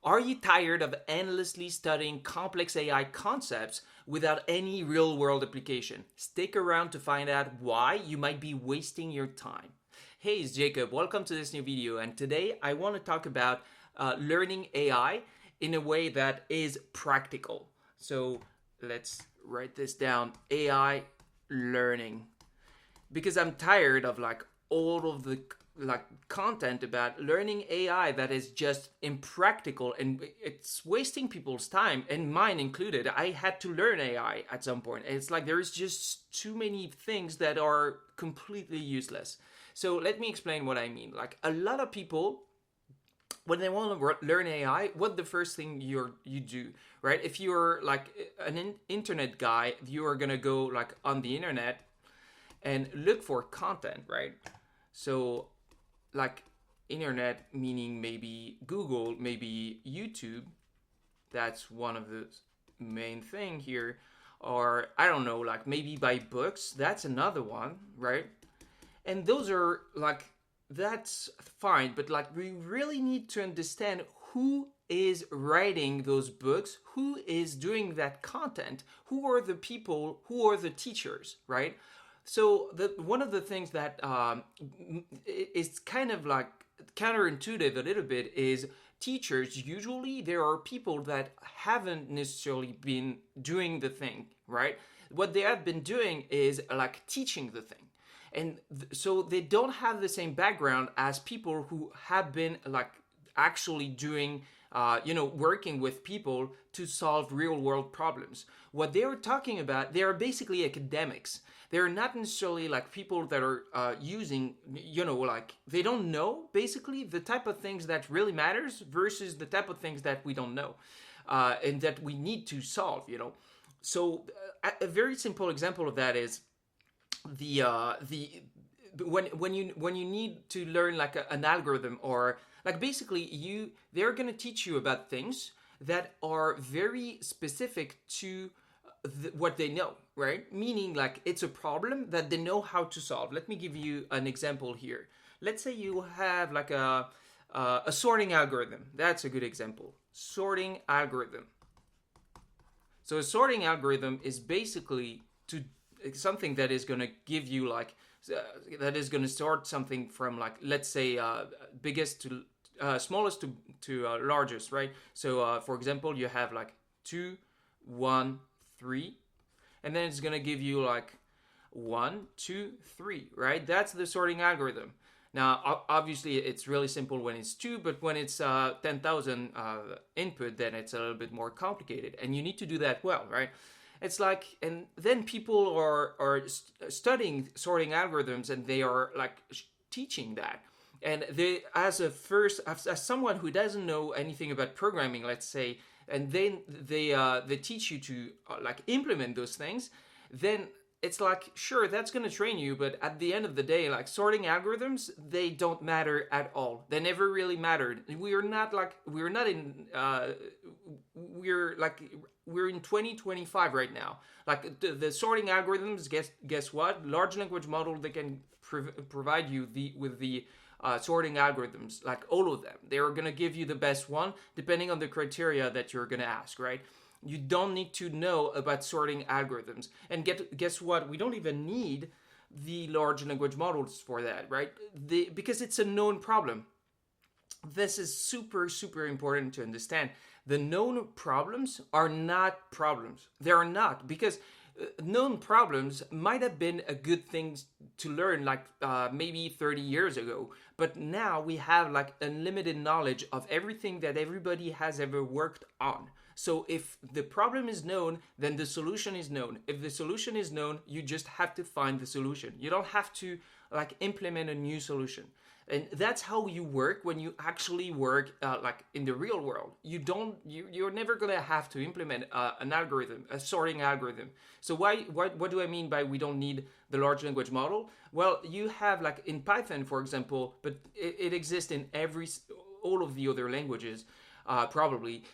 Are you tired of endlessly studying complex AI concepts without any real world application? Stick around to find out why you might be wasting your time. Hey, it's Jacob. Welcome to this new video. And today I want to talk about learning AI in a way that is practical. So let's write this down: AI learning. Because I'm tired of all of the content about learning AI that is just impractical and it's wasting people's time, and mine included. I had to learn AI at some point. It's like there's just too many things that are completely useless. So let me explain what I mean. Like, a lot of people, when they want to learn AI, what the first thing you do, right? If you're like an internet guy, you are gonna go like on the internet and look for content, right? So like internet meaning maybe Google, maybe YouTube. That's one of the main thing here. Or I don't know, like maybe buy books. That's another one, right? And those are like, that's fine, but like we really need to understand who is writing those books, who is doing that content, who are the people, who are the teachers, right? So one of the things that is kind of like counterintuitive a little bit is teachers. Usually there are people that haven't necessarily been doing the thing, right? What they have been doing is like teaching the thing. And so they don't have the same background as people who have been like actually doing working with people to solve real world problems. What they are talking about, they are basically academics. They're not necessarily like people that are using, like they don't know basically the type of things that really matters versus the type of things that we don't know and that we need to solve. So a very simple example of that is when you need to learn like an algorithm, or like basically they're going to teach you about things that are very specific to what they know, right? Meaning like it's a problem that they know how to solve. Let me give you an example here. Let's say you have like a sorting algorithm. That's a good example. Sorting algorithm. So a sorting algorithm is basically something that is going to give you like that is going to sort something from like, let's say biggest to smallest to largest, right? So for example, you have like 2, 1, 3, and then it's going to give you like 1, 2, 3, right? That's the sorting algorithm. Now obviously it's really simple when it's 2, but when it's 10,000 input, then it's a little bit more complicated, and you need to do that well, right? It's like, and then people are studying sorting algorithms, and they are like teaching that. And they, as someone who doesn't know anything about programming, let's say, and then they teach you to like implement those things, then it's like, sure, that's going to train you, but at the end of the day, like sorting algorithms, they don't matter at all. They never really mattered. We're in 2025 right now. Like the sorting algorithms, guess what? Large language model, they can provide you with the sorting algorithms, like all of them. They're going to give you the best one depending on the criteria that you're going to ask, right? You don't need to know about sorting algorithms. And guess what? We don't even need the large language models for that, right? Because it's a known problem. This is super, super important to understand. The known problems are not problems. They are not, because known problems might have been a good thing to learn like maybe 30 years ago, but now we have like unlimited knowledge of everything that everybody has ever worked on. So if the problem is known, then the solution is known. If the solution is known, you just have to find the solution. You don't have to like implement a new solution. And that's how you work when you actually work like in the real world. You're never gonna have to implement an algorithm, a sorting algorithm. So what do I mean by we don't need the large language model? Well, you have like in Python, for example, but it exists in all of the other languages, probably.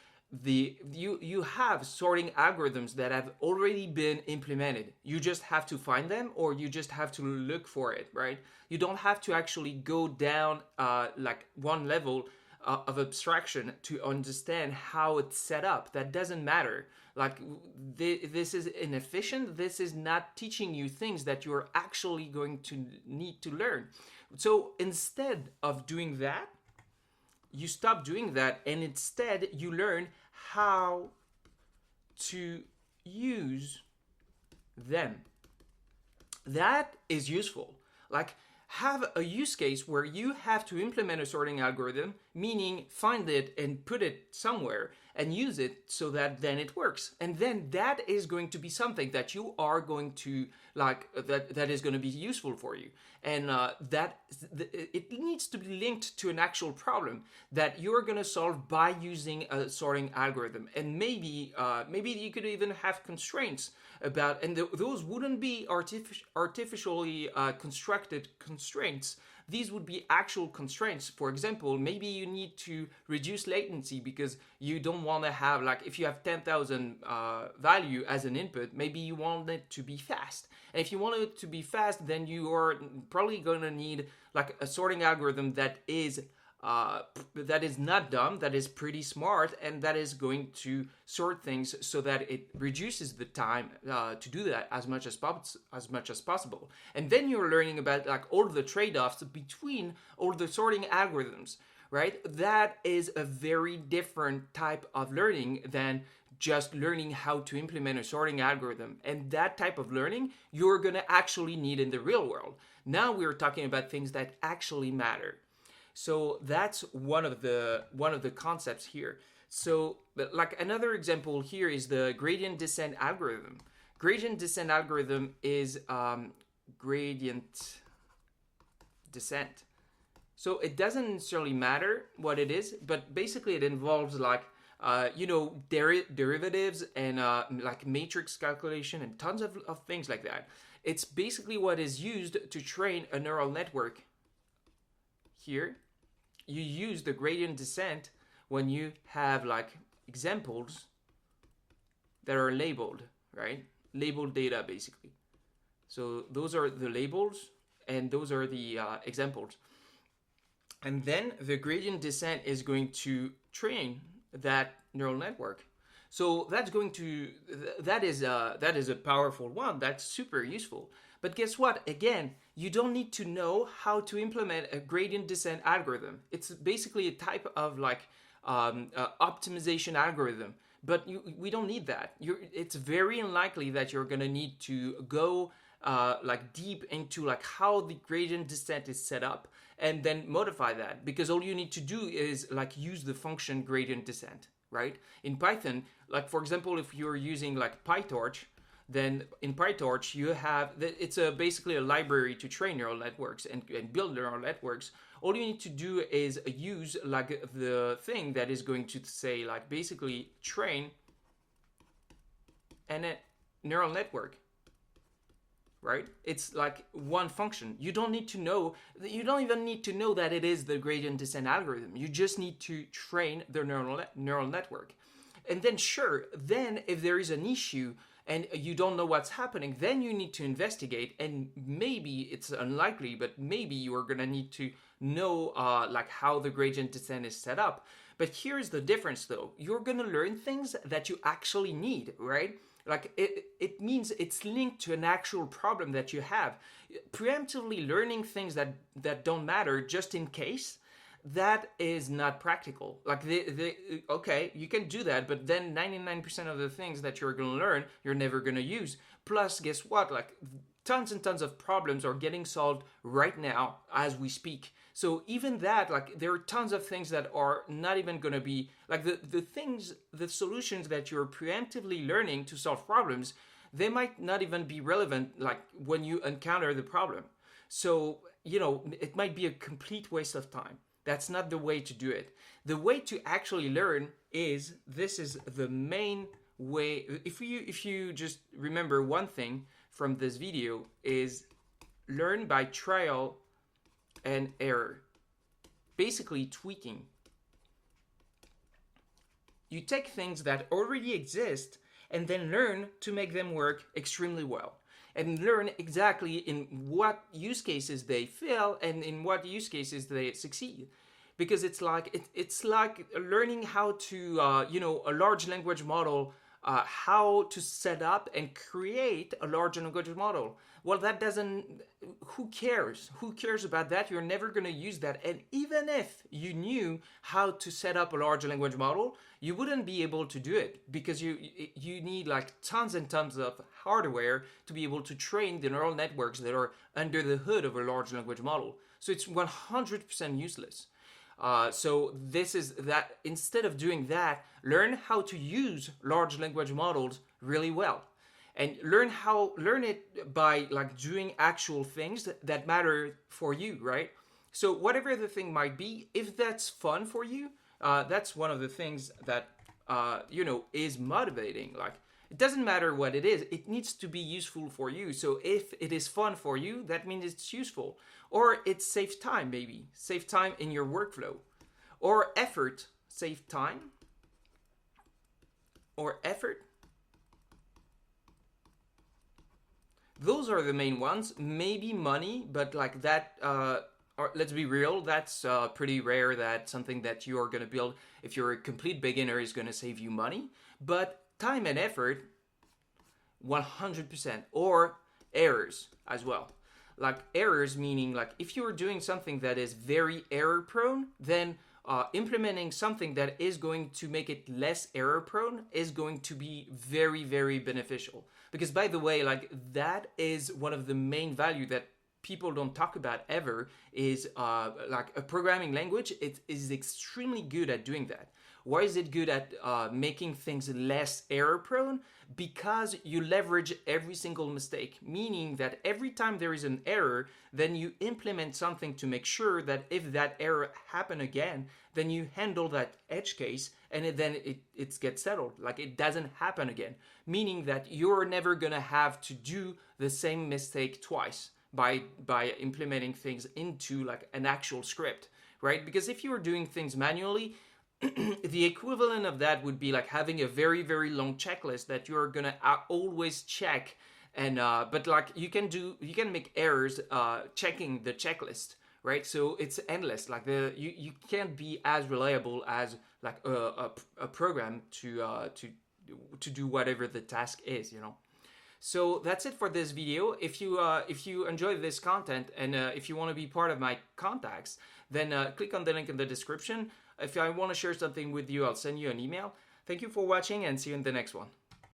You have sorting algorithms that have already been implemented. You just have to find them, or you just have to look for it, right? You don't have to actually go down like one level of abstraction to understand how it's set up. That doesn't matter. Like this is inefficient. This is not teaching you things that you're actually going to need to learn. So instead of doing that, you stop doing that, and instead you learn how to use them. That is useful. Like, have a use case where you have to implement a sorting algorithm, meaning find it and put it somewhere and use it so that then it works. And then that is going to be something that you are going to like, that is going to be useful for you. And it needs to be linked to an actual problem that you're going to solve by using a sorting algorithm. And maybe you could even have constraints about, and those wouldn't be artificially constructed constraints. These would be actual constraints. For example, maybe you need to reduce latency because you don't want to have, like, if you have 10,000 value as an input, maybe you want it to be fast. And if you want it to be fast, then you are probably going to need like a sorting algorithm that is not dumb, that is pretty smart, and that is going to sort things so that it reduces the time to do that as much as possible. And then you're learning about like all the trade-offs between all the sorting algorithms, right? That is a very different type of learning than just learning how to implement a sorting algorithm. And that type of learning you're going to actually need in the real world. Now we're talking about things that actually matter. So that's one of the concepts here. So like another example here is the gradient descent algorithm. Gradient descent algorithm is gradient descent. So it doesn't necessarily matter what it is, but basically it involves like derivatives and like matrix calculation and tons of things like that. It's basically what is used to train a neural network. Here, you use the gradient descent when you have like examples that are labeled, right? Labeled data, basically. So those are the labels, and those are the examples. And then the gradient descent is going to train that neural network. So that is a powerful one. That's super useful. But guess what? Again, you don't need to know how to implement a gradient descent algorithm. It's basically a type of like optimization algorithm. But we don't need that. It's very unlikely that you're going to need to go like deep into like how the gradient descent is set up and then modify that, because all you need to do is like use the function gradient descent, right? In Python, like for example, if you're using like PyTorch, then in PyTorch you have it's basically a library to train neural networks and build neural networks. All you need to do is use like the thing that is going to say like basically train a neural network. Right? It's like one function. You don't even need to know that it is the gradient descent algorithm. You just need to train the neural network. And then sure, then if there is an issue and you don't know what's happening, then you need to investigate, and maybe it's unlikely, but maybe you are gonna need to know like how the gradient descent is set up. But here's the difference though. You're gonna learn things that you actually need, right? Like it means it's linked to an actual problem that you have. Preemptively learning things that don't matter just in case, that is not practical. Like okay, you can do that, but then 99% of the things that you're going to learn, you're never going to use. Plus, guess what? Like tons and tons of problems are getting solved right now as we speak. So even that, like there are tons of things that are not even going to be like the solutions that you're preemptively learning to solve problems, they might not even be relevant like when you encounter the problem. So, it might be a complete waste of time. That's not the way to do it. The way to actually learn is the main way. If you just remember one thing from this video, is learn by trial and error. Basically tweaking. You take things that already exist and then learn to make them work extremely well. And learn exactly in what use cases they fail and in what use cases they succeed. because it's like learning how to a large language model, how to set up and create a large language model. Well, that doesn't, who cares? Who cares about that? You're never going to use that. And even if you knew how to set up a large language model, you wouldn't be able to do it, because you need like tons and tons of hardware to be able to train the neural networks that are under the hood of a large language model. So it's 100% useless. So this is that, instead of doing that, learn how to use large language models really well. And learn it by like doing actual things that matter for you, right? So whatever the thing might be, if that's fun for you, that's one of the things that is motivating. Like, it doesn't matter what it is, it needs to be useful for you. So if it is fun for you, that means it's useful. Or it saves time, maybe. Save time in your workflow. Or effort, save time. Or effort. Those are the main ones. Maybe money, but like that, or let's be real, that's pretty rare that something that you're going to build, if you're a complete beginner, is going to save you money. But time and effort, 100%. Or errors as well. Like errors, meaning like if you're doing something that is very error prone, then implementing something that is going to make it less error prone is going to be very, very beneficial. Because by the way, like that is one of the main value that people don't talk about ever, is like a programming language. It is extremely good at doing that. Why is it good at making things less error prone? Because you leverage every single mistake, meaning that every time there is an error, then you implement something to make sure that if that error happen again, then you handle that edge case, and then it gets settled. Like it doesn't happen again, meaning that you're never gonna have to do the same mistake twice by implementing things into like an actual script, right? Because if you were doing things manually, the equivalent of that would be like having a very, very long checklist that you're gonna always check, and but like you can make errors checking the checklist, right? So it's endless. Like you can't be as reliable as like a program to do whatever the task is, you know. So that's it for this video. If you enjoy this content, and if you want to be part of my contacts, then click on the link in the description. If I want to share something with you, I'll send you an email. Thank you for watching, and see you in the next one.